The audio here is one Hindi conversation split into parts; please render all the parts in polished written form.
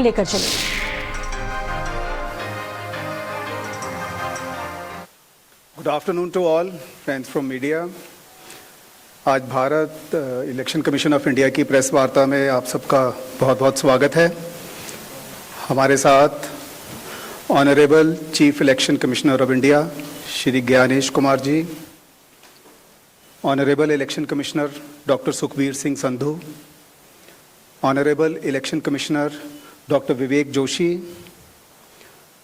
जानकारी लेकर चले। Good afternoon to all friends from media. आज Bharat election commission of India की प्रेस वार्ता में आप सबका बहुत बहुत स्वागत है। हमारे साथ honourable chief election commissioner of India Shri Gyanesh Kumar ji, honourable election commissioner doctor Sukhbir Singh Sandhu, honourable election commissioner doctor Vivek Joshi,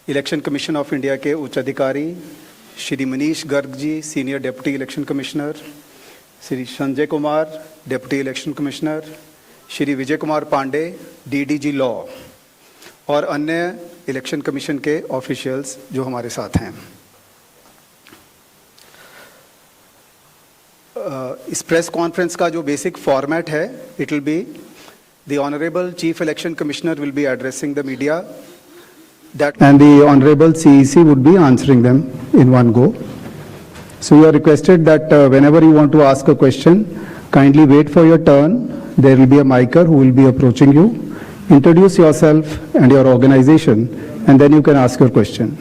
election commission of India के उच्च अधिकारी Shri Manish Garg ji, senior deputy election commissioner, Shri Sanjay Kumar, deputy election commissioner, Shri Vijay Kumar Pandey, DDG law, और अन्य इलेक्शन कमीशन के ऑफिशियल्स जो हमारे साथ हैं। इस प्रेस कॉन्फ्रेंस का जो बेसिक फॉर्मेट है, it will be the honourable chief election commissioner will be addressing the media and the Honorable CEC would be answering them in one go. So you are requested that whenever you want to ask a question, kindly wait for your turn. There will be a micer who will be approaching you. Introduce yourself and your organization, and then you can ask your question.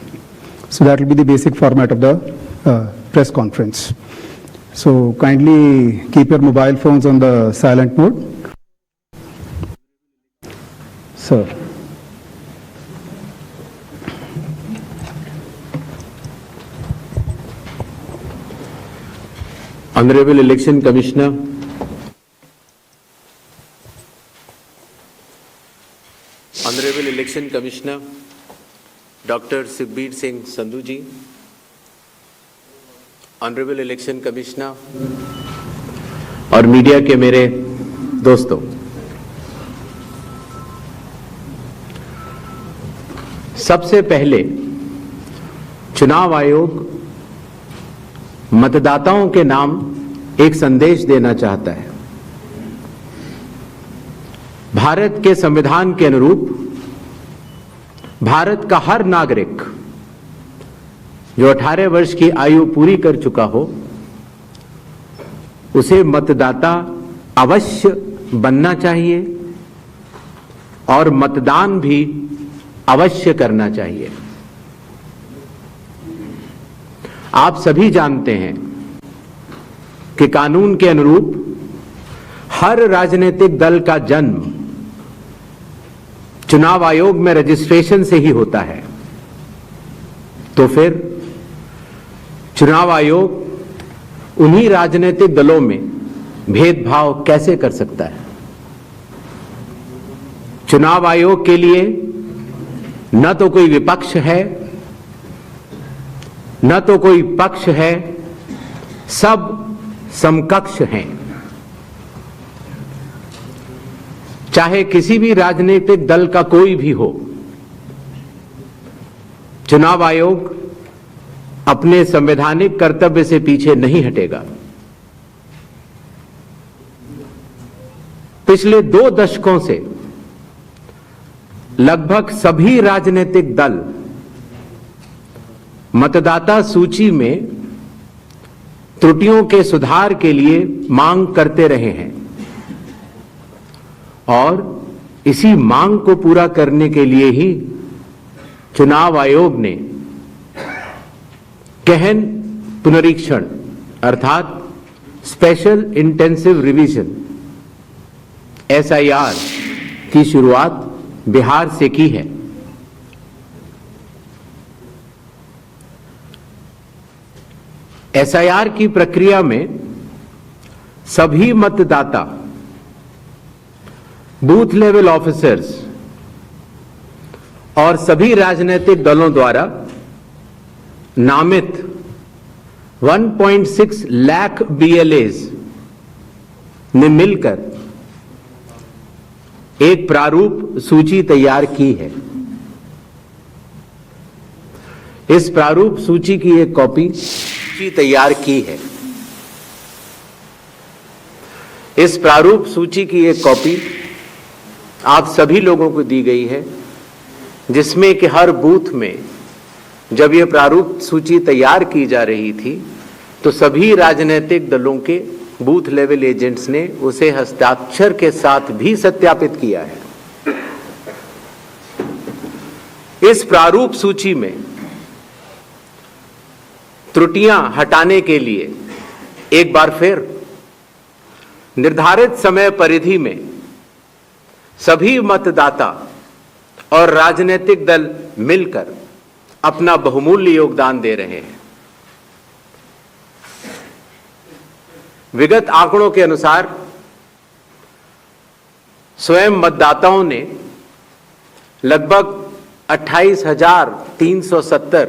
So that will be the basic format of the press conference. So kindly keep your mobile phones on the silent mode. Sir. Honorable Election Commissioner, Honorable Election Commissioner Dr. Sukhbir Singh Sandhu ji, Honorable Election Commissioner और मीडिया के मेरे दोस्तों, सबसे पहले चुनाव आयोग मतदाताओं के नाम एक संदेश देना चाहता है। भारत के संविधान के अनुरूप भारत का हर नागरिक जो 18 वर्ष की आयु पूरी कर चुका हो, उसे मतदाता अवश्य बनना चाहिए और मतदान भी अवश्य करना चाहिए। आप सभी जानते हैं कि कानून के अनुरूप हर राजनीतिक दल का जन्म चुनाव आयोग में रजिस्ट्रेशन से ही होता है। तो फिर चुनाव आयोग उन्हीं राजनीतिक दलों में भेदभाव कैसे कर सकता है? चुनाव आयोग के लिए न तो कोई विपक्ष है, न तो कोई पक्ष है, सब समकक्ष हैं। चाहे किसी भी राजनीतिक दल का कोई भी हो, चुनाव आयोग अपने संवैधानिक कर्तव्य से पीछे नहीं हटेगा। पिछले 2 दशकों से लगभग सभी राजनीतिक दल मतदाता सूची में त्रुटियों के सुधार के लिए मांग करते रहे हैं और इसी मांग को पूरा करने के लिए ही चुनाव आयोग ने गहन पुनरीक्षण अर्थात स्पेशल इंटेंसिव रिवीजन SIR की शुरुआत बिहार से की है। SIR की प्रक्रिया में सभी मतदाता, बूथ लेवल ऑफिसर्स और सभी राजनीतिक दलों द्वारा नामित 1.6 लाख BLAs ने मिलकर एक प्रारूप सूची तैयार की है। इस प्रारूप सूची की एक कॉपी तैयार की है। इस प्रारूप सूची की एक कॉपी आप सभी लोगों को दी गई है, जिसमें कि हर बूथ में जब यह प्रारूप सूची तैयार की जा रही थी तो सभी राजनीतिक दलों के बूथ लेवल एजेंट्स ने उसे हस्ताक्षर के साथ भी सत्यापित किया है। इस प्रारूप सूची में त्रुटियां हटाने के लिए एक बार फिर निर्धारित समय परिधि में सभी मतदाता और राजनीतिक दल मिलकर अपना बहुमूल्य योगदान दे रहे हैं। विगत आंकड़ों के अनुसार स्वयं मतदाताओं ने लगभग 28,370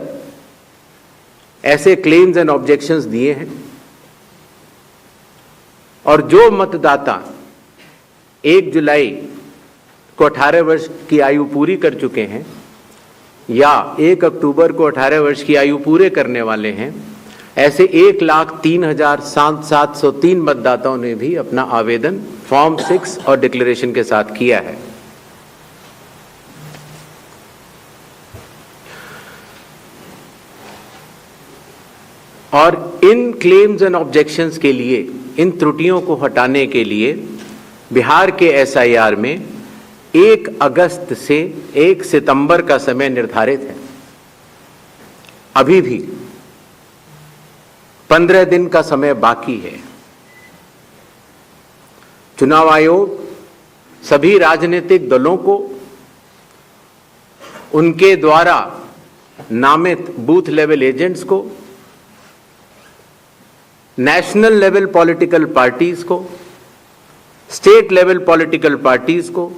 ऐसे क्लेम्स एंड ऑब्जेक्शंस दिए हैं और जो मतदाता 1 जुलाई को 18 वर्ष की आयु पूरी कर चुके हैं या 1 अक्टूबर को 18 वर्ष की आयु पूरे करने वाले हैं, ऐसे 1,03,703 मतदाताओं ने भी अपना आवेदन फॉर्म 6 और डिक्लेरेशन के साथ किया है। और इन क्लेम्स एंड ऑब्जेक्शंस के लिए, इन त्रुटियों को हटाने के लिए बिहार के एसआईआर में 1 अगस्त से 1 सितंबर का समय निर्धारित है। अभी भी 15 दिन का समय बाकी है। चुनाव आयोग सभी राजनीतिक दलों को उनके द्वारा नामित बूथ लेवल एजेंट्स को, नेशनल लेवल पॉलिटिकल पार्टीज को, स्टेट लेवल पॉलिटिकल पार्टीज को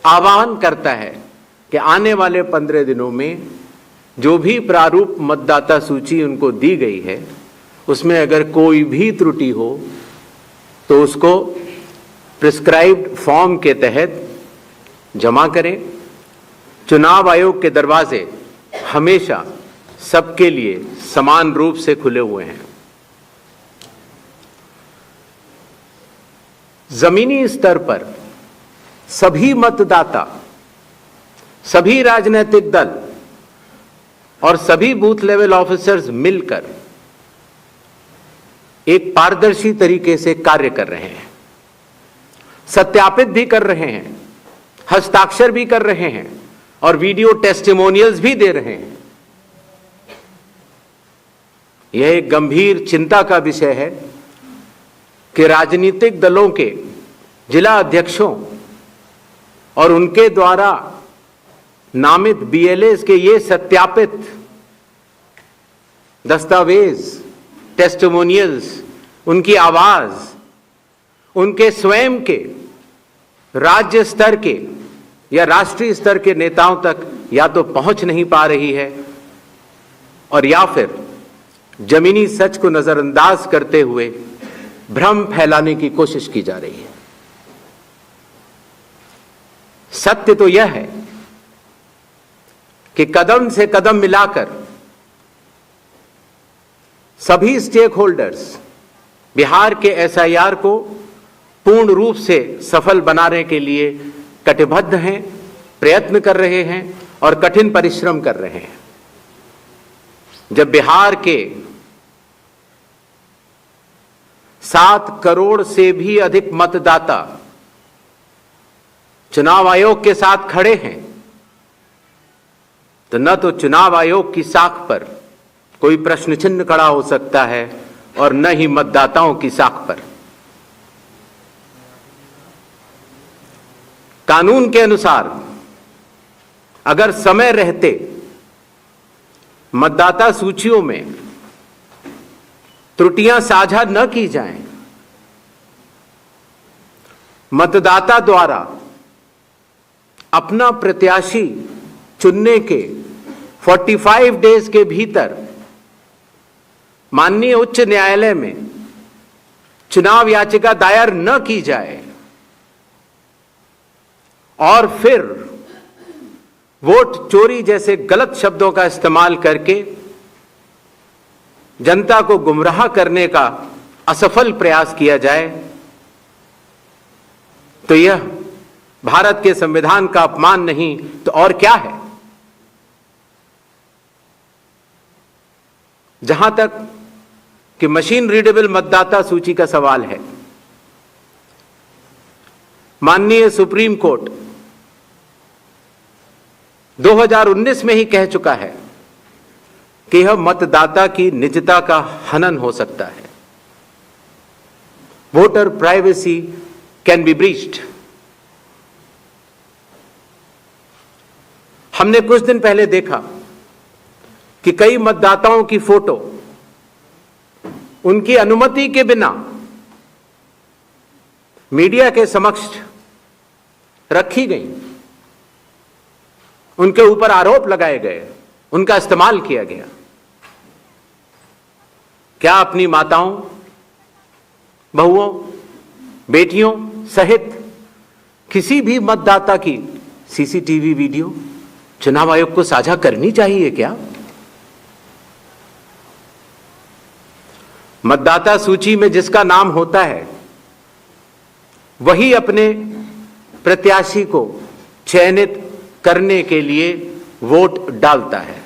आह्वान करता है कि आने वाले 15 दिनों में जो भी प्रारूप मतदाता सूची उनको दी गई है उसमें अगर कोई भी त्रुटि हो तो उसको प्रिस्क्राइब्ड फॉर्म के तहत जमा करें। चुनाव आयोग के दरवाजे हमेशा सबके लिए समान रूप से खुले हुए हैं। जमीनी स्तर पर सभी मतदाता, सभी राजनीतिक दल और सभी बूथ लेवल ऑफिसर्स मिलकर एक पारदर्शी तरीके से कार्य कर रहे हैं, सत्यापित भी कर रहे हैं, हस्ताक्षर भी कर रहे हैं और वीडियो टेस्टिमोनियल्स भी दे रहे हैं। यह एक गंभीर चिंता का विषय है कि राजनीतिक दलों के जिला अध्यक्षों और उनके द्वारा नामित बीएलएस के ये सत्यापित दस्तावेज, टेस्टिमोनियल्स, उनकी आवाज उनके स्वयं के राज्य स्तर के या राष्ट्रीय स्तर के नेताओं तक या तो पहुंच नहीं पा रही है और या फिर जमीनी सच को नजरअंदाज करते हुए भ्रम फैलाने की कोशिश की जा रही है। सत्य तो यह है कि कदम से कदम मिलाकर सभी स्टेक होल्डर्स बिहार के एसआईआर को पूर्ण रूप से सफल बनाने के लिए कटिबद्ध हैं, प्रयत्न कर रहे हैं और कठिन परिश्रम कर रहे हैं। जब बिहार के 7 करोड़ से भी अधिक मतदाता चुनाव आयोग के साथ खड़े हैं तो न तो चुनाव आयोग की साख पर कोई प्रश्न चिन्ह खड़ा हो सकता है और न ही मतदाताओं की साख पर। कानून के अनुसार अगर समय रहते मतदाता सूचियों में त्रुटियां साझा न की जाएं, मतदाता द्वारा अपना प्रत्याशी चुनने के 45 डेज के भीतर माननीय उच्च न्यायालय में चुनाव याचिका दायर न की जाए और फिर वोट चोरी जैसे गलत शब्दों का इस्तेमाल करके जनता को गुमराह करने का असफल प्रयास किया जाए तो यह भारत के संविधान का अपमान नहीं तो और क्या है। जहां तक कि मशीन रीडेबल मतदाता सूची का सवाल है, माननीय सुप्रीम कोर्ट 2019 में ही कह चुका है कि यह मतदाता की निजता का हनन हो सकता है। Voter privacy can be breached. हमने कुछ दिन पहले देखा कि कई मतदाताओं की फोटो उनकी अनुमति के बिना मीडिया के समक्ष रखी गई, उनके ऊपर आरोप लगाए गए, उनका इस्तेमाल किया गया। क्या अपनी माताओं, बहुओं, बेटियों सहित किसी भी मतदाता की सीसीटीवी वीडियो चुनाव आयोग को साझा करनी चाहिए क्या? मतदाता सूची में जिसका नाम होता है वही अपने प्रत्याशी को चयनित करने के लिए वोट डालता है।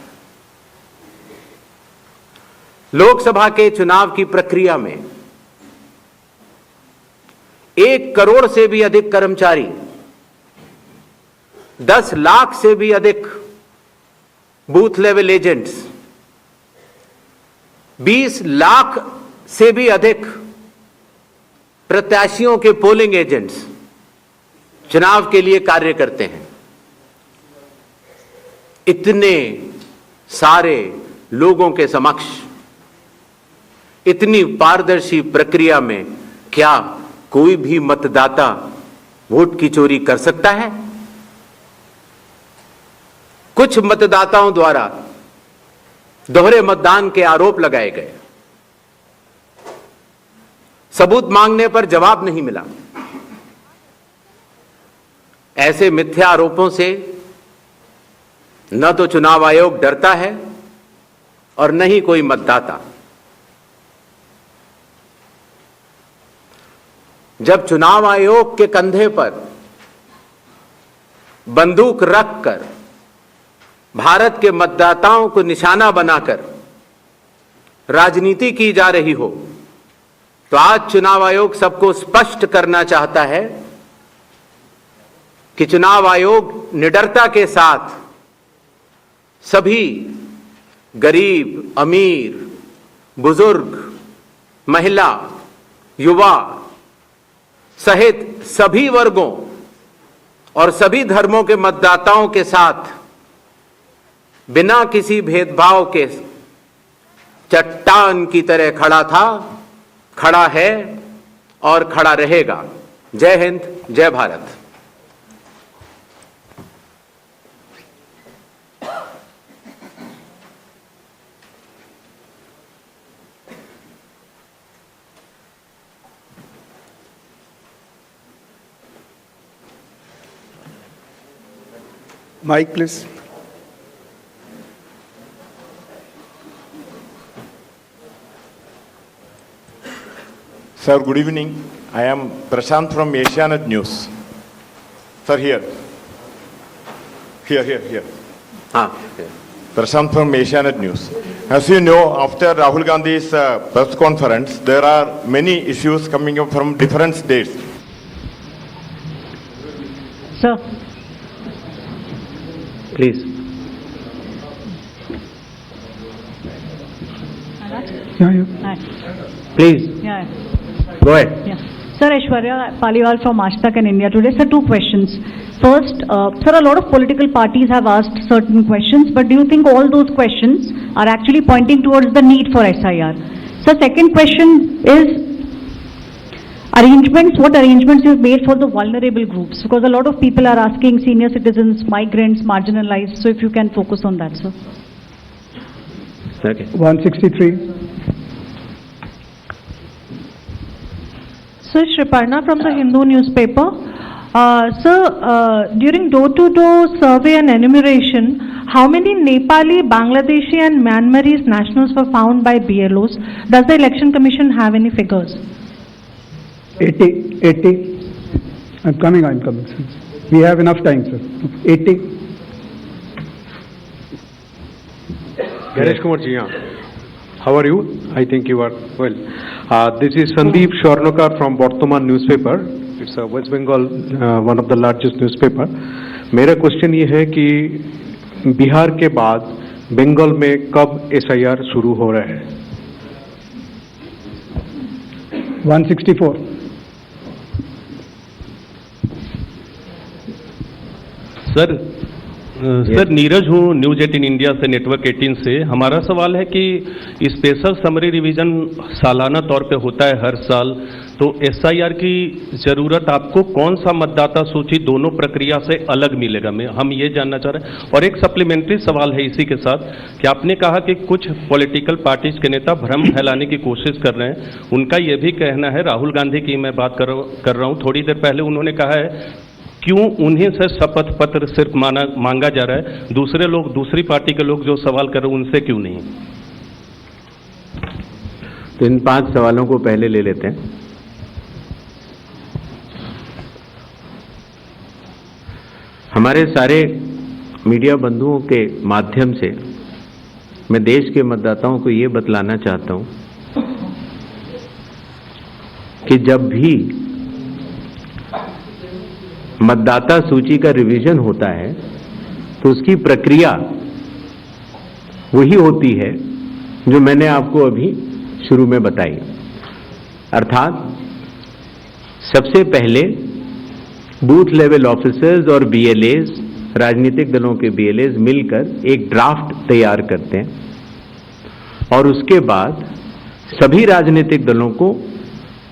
लोकसभा के चुनाव की प्रक्रिया में 1 करोड़ से भी अधिक कर्मचारी, 10 लाख से भी अधिक बूथ लेवल एजेंट्स, 20 लाख से भी अधिक प्रत्याशियों के पोलिंग एजेंट्स चुनाव के लिए कार्य करते हैं। इतने सारे लोगों के समक्ष इतनी पारदर्शी प्रक्रिया में क्या कोई भी मतदाता वोट की चोरी कर सकता है? कुछ मतदाताओं द्वारा दोहरे मतदान के आरोप लगाए गए। सबूत मांगने पर जवाब नहीं मिला। ऐसे मिथ्या आरोपों से न तो चुनाव आयोग डरता है और न ही कोई मतदाता। जब चुनाव आयोग के कंधे पर बंदूक रखकर भारत के मतदाताओं को निशाना बनाकर राजनीति की जा रही हो, तो आज चुनाव आयोग सबको स्पष्ट करना चाहता है कि चुनाव आयोग निडरता के साथ सभी गरीब, अमीर, बुजुर्ग, महिला, युवा सहित सभी वर्गों और सभी धर्मों के मतदाताओं के साथ बिना किसी भेदभाव के चट्टान की तरह खड़ा था, खड़ा है और खड़ा रहेगा। जय हिंद, जय Bharat. Mic, please. Sir, good evening. I am Prashant from Asianet News. Sir, here. Here. Prashant from Asianet News. As you know, after Rahul Gandhi's press conference, there are many issues coming up from different states. Sir. Please. Please. Yeah. Go ahead. Yeah. Sir, Aishwarya Paliwal from Aaj and India Today. Sir, 2 questions. First, sir, a lot of political parties have asked certain questions, but do you think all those questions are actually pointing towards the need for SIR? Sir, second question is arrangements. What arrangements you've made for the vulnerable groups? Because a lot of people are asking senior citizens, migrants, marginalized. So if you can focus on that, sir. Okay. 163. Sir, Shriparna from the Hindu newspaper. Sir, during door-to-door survey and enumeration, how many Nepali, Bangladeshi and Myanmarese nationals were found by BLOs? Does the Election Commission have any figures? 80. I'm coming, sir. We have enough time, sir. 80. Ganesh Kumar ji, how are you? I think you are well. This is Sandeep Shornokar from Bartaman newspaper. It's a West Bengal one of the largest newspaper. मेरा क्वेश्चन ये है कि बिहार के बाद बंगाल में कब SIR शुरू हो रहा है? 164. सर नीरज हूँ, न्यूज 18 इंडिया से, नेटवर्क 18 से। हमारा सवाल है कि स्पेशल समरी रिवीजन सालाना तौर पे होता है हर साल, तो SIR की जरूरत आपको कौन सा मतदाता सूची दोनों प्रक्रिया से अलग मिलेगा, हम ये जानना चाह रहे हैं। और एक सप्लीमेंट्री सवाल है इसी के साथ कि आपने कहा कि कुछ पॉलिटिकल पार्टीज के नेता भ्रम फैलाने की कोशिश कर रहे हैं। उनका ये भी कहना है, राहुल गांधी की मैं बात कर रहा हूँ, थोड़ी देर पहले उन्होंने कहा है क्यों उन्हीं से शपथ पत्र सिर्फ मांगा जा रहा है, दूसरे लोग, दूसरी पार्टी के लोग जो सवाल कर रहे हैं उनसे क्यों नहीं? तो इन 5 सवालों को पहले ले लेते हैं। हमारे सारे मीडिया बंधुओं के माध्यम से मैं देश के मतदाताओं को ये बतलाना चाहता हूं कि जब भी मतदाता सूची का रिवीजन होता है तो उसकी प्रक्रिया वही होती है जो मैंने आपको अभी शुरू में बताई। अर्थात सबसे पहले बूथ लेवल ऑफिसर्स और BLAs, राजनीतिक दलों के BLAs मिलकर एक ड्राफ्ट तैयार करते हैं और उसके बाद सभी राजनीतिक दलों को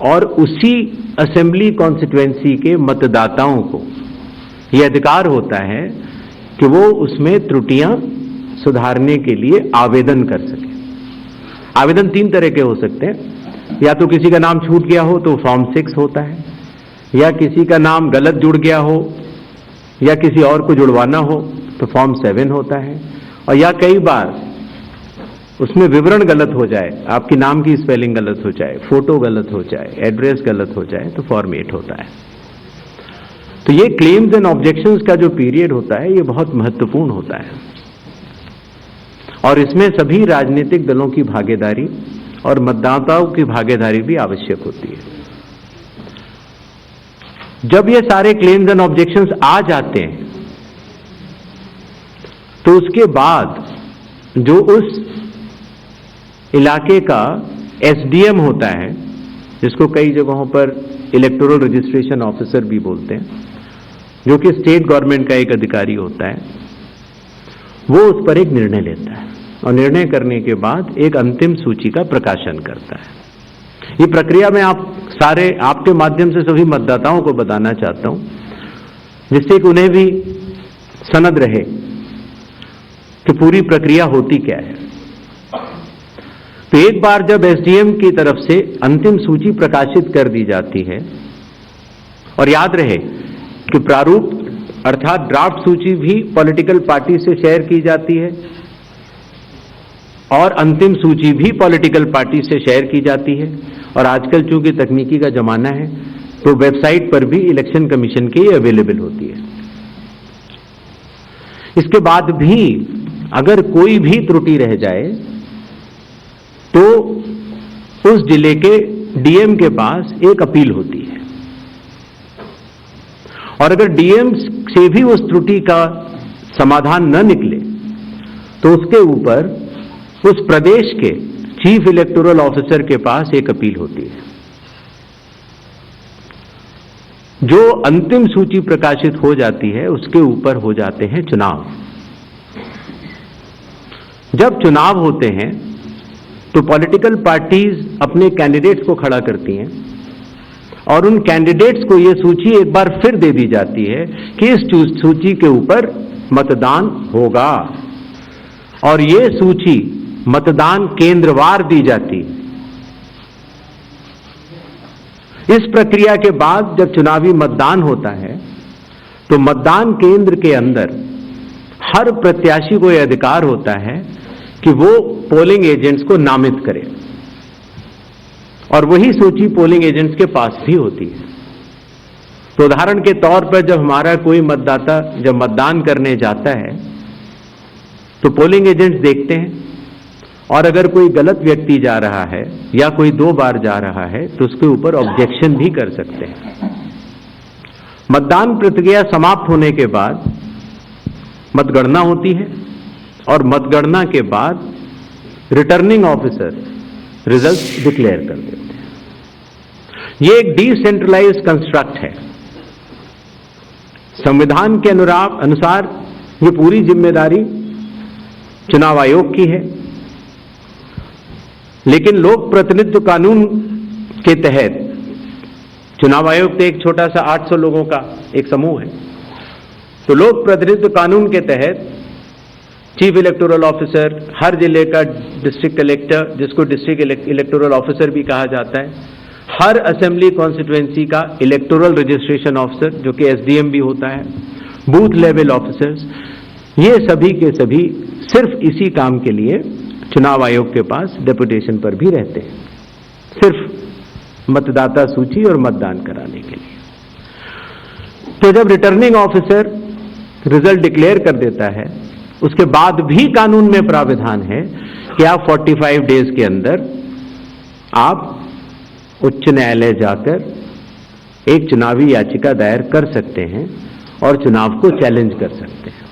और उसी असेंबली कॉन्स्टिट्यूएंसी के मतदाताओं को यह अधिकार होता है कि वो उसमें त्रुटियां सुधारने के लिए आवेदन कर सके। आवेदन 3 तरह के हो सकते हैं, या तो किसी का नाम छूट गया हो तो फॉर्म 6 होता है, या किसी का नाम गलत जुड़ गया हो या किसी और को जुड़वाना हो तो फॉर्म 7 होता है, और या कई बार उसमें विवरण गलत हो जाए, आपकी नाम की स्पेलिंग गलत हो जाए, फोटो गलत हो जाए, एड्रेस गलत हो जाए तो फॉर्म 8 होता है। तो ये क्लेम्स एंड ऑब्जेक्शंस का जो पीरियड होता है ये बहुत महत्वपूर्ण होता है और इसमें सभी राजनीतिक दलों की भागीदारी और मतदाताओं की भागीदारी भी आवश्यक होती है। जब ये सारे क्लेम्स एंड ऑब्जेक्शंस आ जाते हैं तो उसके बाद जो उस इलाके का SDM होता है, जिसको कई जगहों पर इलेक्टोरल रजिस्ट्रेशन ऑफिसर भी बोलते हैं, जो कि स्टेट गवर्नमेंट का एक अधिकारी होता है, वो उस पर एक निर्णय लेता है और निर्णय करने के बाद एक अंतिम सूची का प्रकाशन करता है। ये प्रक्रिया मैं आपके माध्यम से सभी मतदाताओं को बताना चाहता हूं, जिससे कि उन्हें भी सनद रहे कि पूरी प्रक्रिया होती क्या है। तो एक बार जब SDM की तरफ से अंतिम सूची प्रकाशित कर दी जाती है, और याद रहे कि प्रारूप अर्थात ड्राफ्ट सूची भी पॉलिटिकल पार्टी से शेयर की जाती है और अंतिम सूची भी पॉलिटिकल पार्टी से शेयर की जाती है, और आजकल चूंकि तकनीकी का जमाना है तो वेबसाइट पर भी इलेक्शन कमीशन की अवेलेबल होती है। इसके बाद भी अगर कोई भी त्रुटि रह जाए तो उस जिले के DM के पास एक अपील होती है, और अगर DM से भी उस त्रुटि का समाधान न निकले तो उसके ऊपर उस प्रदेश के चीफ इलेक्टोरल ऑफिसर के पास एक अपील होती है। जो अंतिम सूची प्रकाशित हो जाती है उसके ऊपर हो जाते हैं चुनाव। जब चुनाव होते हैं तो पॉलिटिकल पार्टीज अपने कैंडिडेट्स को खड़ा करती हैं और उन कैंडिडेट्स को यह सूची एक बार फिर दे दी जाती है कि इस सूची के ऊपर मतदान होगा, और यह सूची मतदान केंद्रवार दी जाती है। इस प्रक्रिया के बाद जब चुनावी मतदान होता है तो मतदान केंद्र के अंदर हर प्रत्याशी को यह अधिकार होता है कि वो पोलिंग एजेंट्स को नामित करे, और वही सूची पोलिंग एजेंट्स के पास भी होती है। तो उदाहरण के तौर पर जब हमारा कोई मतदाता जब मतदान करने जाता है तो पोलिंग एजेंट्स देखते हैं, और अगर कोई गलत व्यक्ति जा रहा है या कोई 2 बार जा रहा है तो उसके ऊपर ऑब्जेक्शन भी कर सकते हैं। मतदान प्रक्रिया समाप्त होने के बाद मतगणना होती है और मतगणना के बाद रिटर्निंग ऑफिसर रिजल्ट डिक्लेयर कर देते हैं। ये एक डिसेंट्रलाइज्ड कंस्ट्रक्ट है। संविधान के अनुसार ये पूरी जिम्मेदारी चुनाव आयोग की है, लेकिन लोक प्रतिनिधित्व कानून के तहत चुनाव आयोग तो एक छोटा सा 800 लोगों का एक समूह है, तो लोक प्रतिनिधित्व कानून के तहत चीफ इलेक्टोरल ऑफिसर, हर जिले का डिस्ट्रिक्ट कलेक्टर, जिसको डिस्ट्रिक्ट इलेक्टोरल ऑफिसर भी कहा जाता है, हर असेंबली कॉन्स्टिट्यूएंसी का इलेक्टोरल रजिस्ट्रेशन ऑफिसर जो कि एसडीएम भी होता है, बूथ लेवल ऑफिसर्स, ये सभी के सभी सिर्फ इसी काम के लिए चुनाव आयोग के पास डेपुटेशन पर भी रहते हैं, सिर्फ मतदाता सूची और मतदान कराने के लिए। तो जब रिटर्निंग ऑफिसर रिजल्ट डिक्लेयर कर देता है, उसके बाद भी कानून में प्राविधान है कि आप 45 डेज के अंदर आप उच्च न्यायालय जाकर एक चुनावी याचिका दायर कर सकते हैं और चुनाव को चैलेंज कर सकते हैं।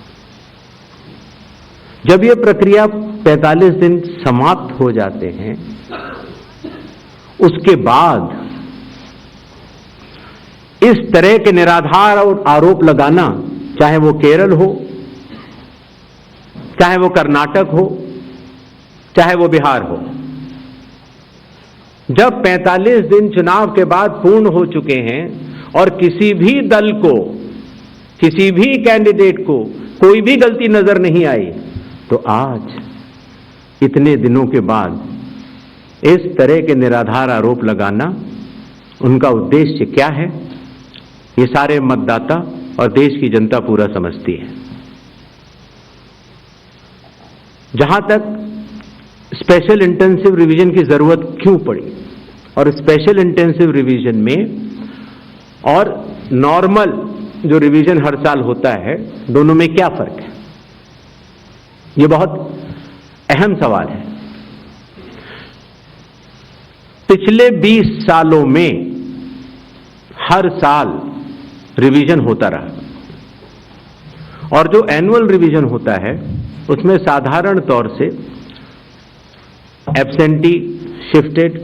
जब यह प्रक्रिया 45 दिन समाप्त हो जाते हैं, उसके बाद इस तरह के निराधार और आरोप लगाना, चाहे वो केरल हो, चाहे वो कर्नाटक हो, चाहे वो बिहार हो, जब 45 दिन चुनाव के बाद पूर्ण हो चुके हैं और किसी भी दल को, किसी भी कैंडिडेट को कोई भी गलती नजर नहीं आई, तो आज इतने दिनों के बाद इस तरह के निराधार आरोप लगाना, उनका उद्देश्य क्या है, ये सारे मतदाता और देश की जनता पूरा समझती है। जहां तक स्पेशल इंटेंसिव रिवीजन की जरूरत क्यों पड़ी और स्पेशल इंटेंसिव रिवीजन में और नॉर्मल जो रिवीजन हर साल होता है, दोनों में क्या फर्क है, यह बहुत अहम सवाल है। पिछले 20 सालों में हर साल रिवीजन होता रहा और जो एनुअल रिवीजन होता है उसमें साधारण तौर से एब्सेंटी, शिफ्टेड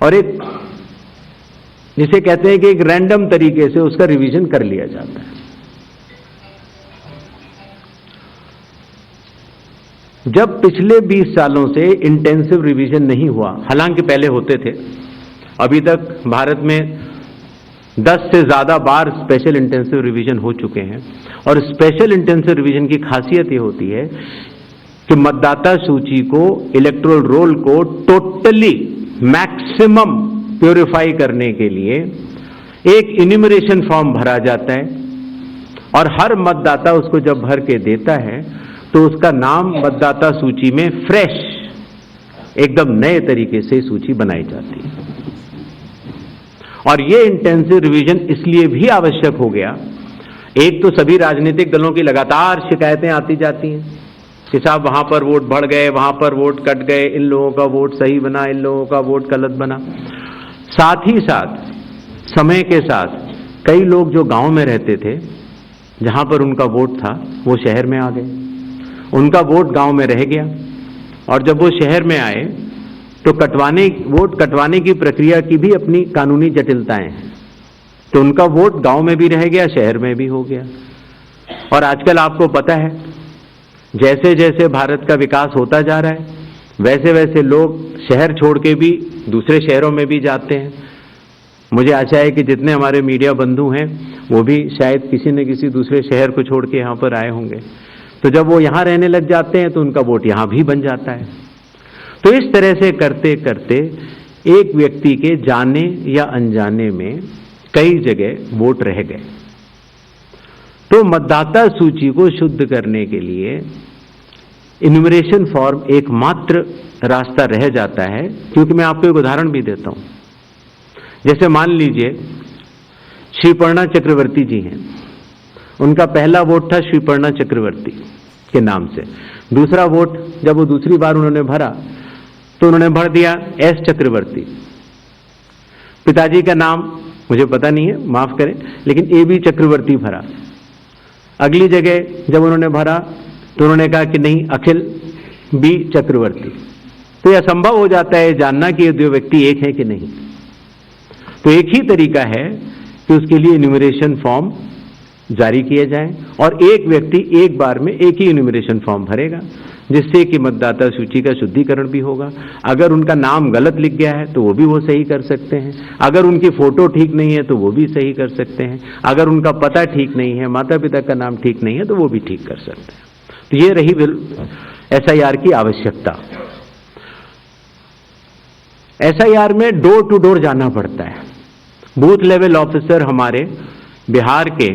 और एक जिसे कहते हैं कि एक रैंडम तरीके से उसका रिवीजन कर लिया जाता है। जब पिछले 20 सालों से इंटेंसिव रिवीजन नहीं हुआ, हालांकि पहले होते थे, अभी तक भारत में 10 से ज्यादा बार स्पेशल इंटेंसिव रिवीजन हो चुके हैं और स्पेशल इंटेंसिव रिवीजन की खासियत यह होती है कि मतदाता सूची को, इलेक्टोरल रोल को टोटली मैक्सिमम प्योरीफाई करने के लिए एक इन्यूमरेशन फॉर्म भरा जाता है और हर मतदाता उसको जब भर के देता है तो उसका नाम मतदाता सूची में फ्रेश, एकदम नए तरीके से सूची बनाई जाती है। और यह इंटेंसिव रिवीजन इसलिए भी आवश्यक हो गया, एक तो सभी राजनीतिक दलों की लगातार शिकायतें आती जाती हैं कि साहब वहां पर वोट बढ़ गए, वहां पर वोट कट गए, इन लोगों का वोट सही बना, इन लोगों का वोट गलत बना। साथ ही साथ समय के साथ कई लोग जो गांव में रहते थे, जहां पर उनका वोट था, वो शहर में आ गए, उनका वोट गांव में रह गया और जब वो शहर में आए तो वोट कटवाने की प्रक्रिया की भी अपनी कानूनी जटिलताएं हैं, तो उनका वोट गांव में भी रह गया, शहर में भी हो गया। और आजकल आपको पता है, जैसे जैसे भारत का विकास होता जा रहा है, वैसे वैसे लोग शहर छोड़ के भी दूसरे शहरों में भी जाते हैं। मुझे आशा है कि जितने हमारे मीडिया बंधु हैं वो भी शायद किसी न किसी दूसरे शहर को छोड़ के यहाँ पर आए होंगे, तो जब वो यहाँ रहने लग जाते हैं तो उनका वोट यहाँ भी बन जाता है। तो इस तरह से करते करते एक व्यक्ति के जाने या अनजाने में कई जगह वोट रह गए। तो मतदाता सूची को शुद्ध करने के लिए इन्यूमरेशन फॉर्म एकमात्र रास्ता रह जाता है, क्योंकि मैं आपको एक उदाहरण भी देता हूं। जैसे मान लीजिए श्रीपर्णा चक्रवर्ती जी हैं, उनका पहला वोट था श्रीपर्णा चक्रवर्ती के नाम से, दूसरा वोट जब वो दूसरी बार उन्होंने भरा तो उन्होंने भर दिया एस चक्रवर्ती। पिताजी का नाम मुझे पता नहीं है, माफ करें, लेकिन ए बी चक्रवर्ती भरा। अगली जगह जब उन्होंने भरा तो उन्होंने कहा कि नहीं, अखिल बी चक्रवर्ती। तो यह असंभव हो जाता है जानना कि ये दो व्यक्ति एक है कि नहीं। तो एक ही तरीका है कि उसके लिए इन्यूमरेशन फॉर्म जारी किए जाएं और एक व्यक्ति एक बार में एक ही इन्यूमरेशन फॉर्म भरेगा, जिससे कि मतदाता सूची का शुद्धिकरण भी होगा। अगर उनका नाम गलत लिख गया है तो वो भी वो सही कर सकते हैं, अगर उनकी फोटो ठीक नहीं है तो वो भी सही कर सकते हैं, अगर उनका पता ठीक नहीं है, माता पिता का नाम ठीक नहीं है तो वो भी ठीक कर सकते हैं। तो ये रही SIR की आवश्यकता। SIR में डोर टू डोर जाना पड़ता है। बूथ लेवल ऑफिसर हमारे बिहार के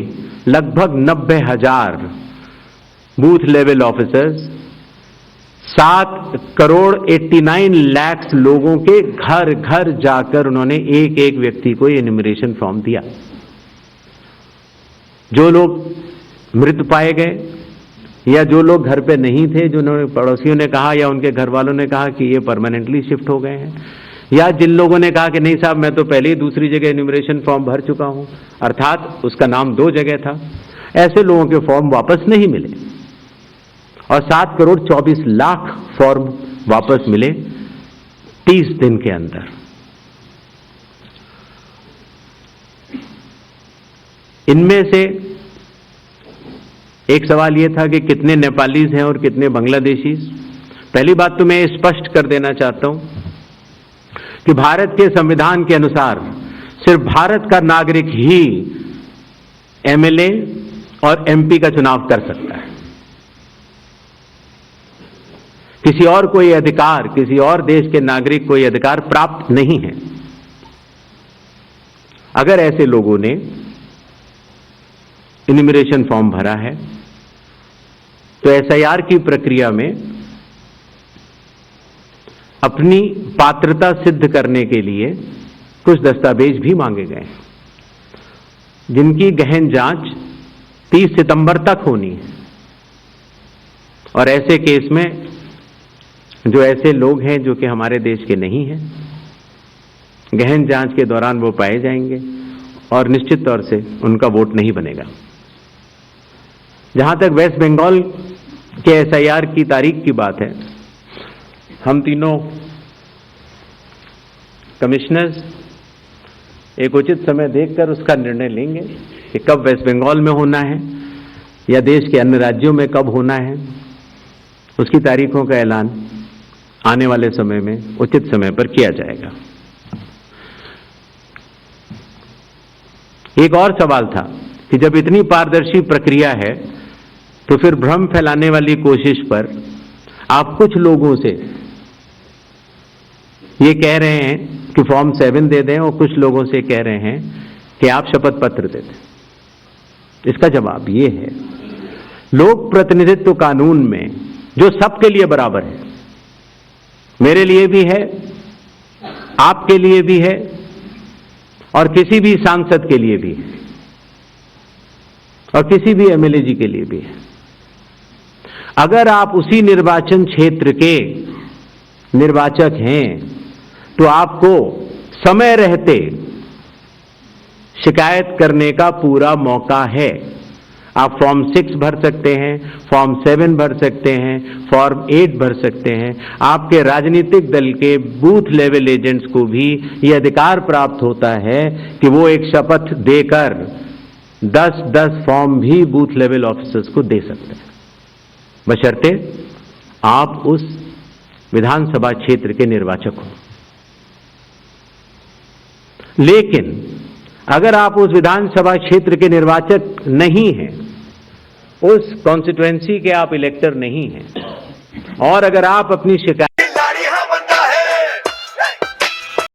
लगभग 90,000 booth level officers 7 crore 89 lakh लोगों के घर घर जाकर उन्होंने एक एक व्यक्ति को एन्यूमरेशन फॉर्म दिया। जो लोग मृत पाए गए या जो लोग घर पे नहीं थे, जो पड़ोसियों ने कहा या उनके घर वालों ने कहा कि ये परमानेंटली शिफ्ट हो गए हैं, या जिन लोगों ने कहा कि नहीं साहब मैं तो पहले ही दूसरी जगह एन्यूमरेशन फॉर्म भर चुका हूं, अर्थात उसका नाम 2 जगह था, ऐसे लोगों के फॉर्म वापस नहीं मिले और 7 करोड़ 24 लाख फॉर्म वापस मिले 30 दिन के अंदर। इनमें से एक सवाल यह था कि कितने नेपालीज हैं और कितने बांग्लादेशीज। पहली बात तो मैं स्पष्ट कर देना चाहता हूं कि भारत के संविधान के अनुसार सिर्फ भारत का नागरिक ही MLA और MP का चुनाव कर सकता है। किसी और कोई अधिकार, किसी और देश के नागरिक को यह अधिकार प्राप्त नहीं है। अगर ऐसे लोगों ने इन्यूमरेशन फॉर्म भरा है तो SIR की प्रक्रिया में अपनी पात्रता सिद्ध करने के लिए कुछ दस्तावेज भी मांगे गए, जिनकी गहन जांच 30 सितंबर तक होनी है। और ऐसे केस में जो ऐसे लोग हैं जो कि हमारे देश के नहीं हैं, गहन जांच के दौरान वो पाए जाएंगे और निश्चित तौर से उनका वोट नहीं बनेगा। जहां तक वेस्ट बंगाल के SIR की तारीख की बात है, हम तीनों कमिश्नर्स एक उचित समय देखकर उसका निर्णय लेंगे कि कब वेस्ट बंगाल में होना है या देश के अन्य राज्यों में कब होना है। उसकी तारीखों का ऐलान आने वाले समय में उचित समय पर किया जाएगा। एक और सवाल था कि जब इतनी पारदर्शी प्रक्रिया है तो फिर भ्रम फैलाने वाली कोशिश पर आप कुछ लोगों से ये कह रहे हैं कि फॉर्म 7 दे दें और कुछ लोगों से कह रहे हैं कि आप शपथ पत्र दे दें। इसका जवाब ये है, लोक प्रतिनिधित्व कानून में जो सबके लिए बराबर है, मेरे लिए भी है, आपके लिए भी है और किसी भी सांसद के लिए भी है और किसी भी MLA जी के लिए भी है। अगर आप उसी निर्वाचन क्षेत्र के निर्वाचक हैं तो आपको समय रहते शिकायत करने का पूरा मौका है। आप फॉर्म 6 भर सकते हैं, फॉर्म 7 भर सकते हैं, फॉर्म 8 भर सकते हैं। आपके राजनीतिक दल के बूथ लेवल एजेंट्स को भी यह अधिकार प्राप्त होता है कि वो एक शपथ देकर 10-10 फॉर्म भी बूथ लेवल ऑफिसर्स को दे सकते हैं, बशर्ते आप उस विधानसभा क्षेत्र के निर्वाचक हो। लेकिन अगर आप उस विधानसभा क्षेत्र के निर्वाचक नहीं हैं, उस कॉन्स्टिट्यूएंसी के आप इलेक्टर नहीं हैं, और अगर आप अपनी शिकायत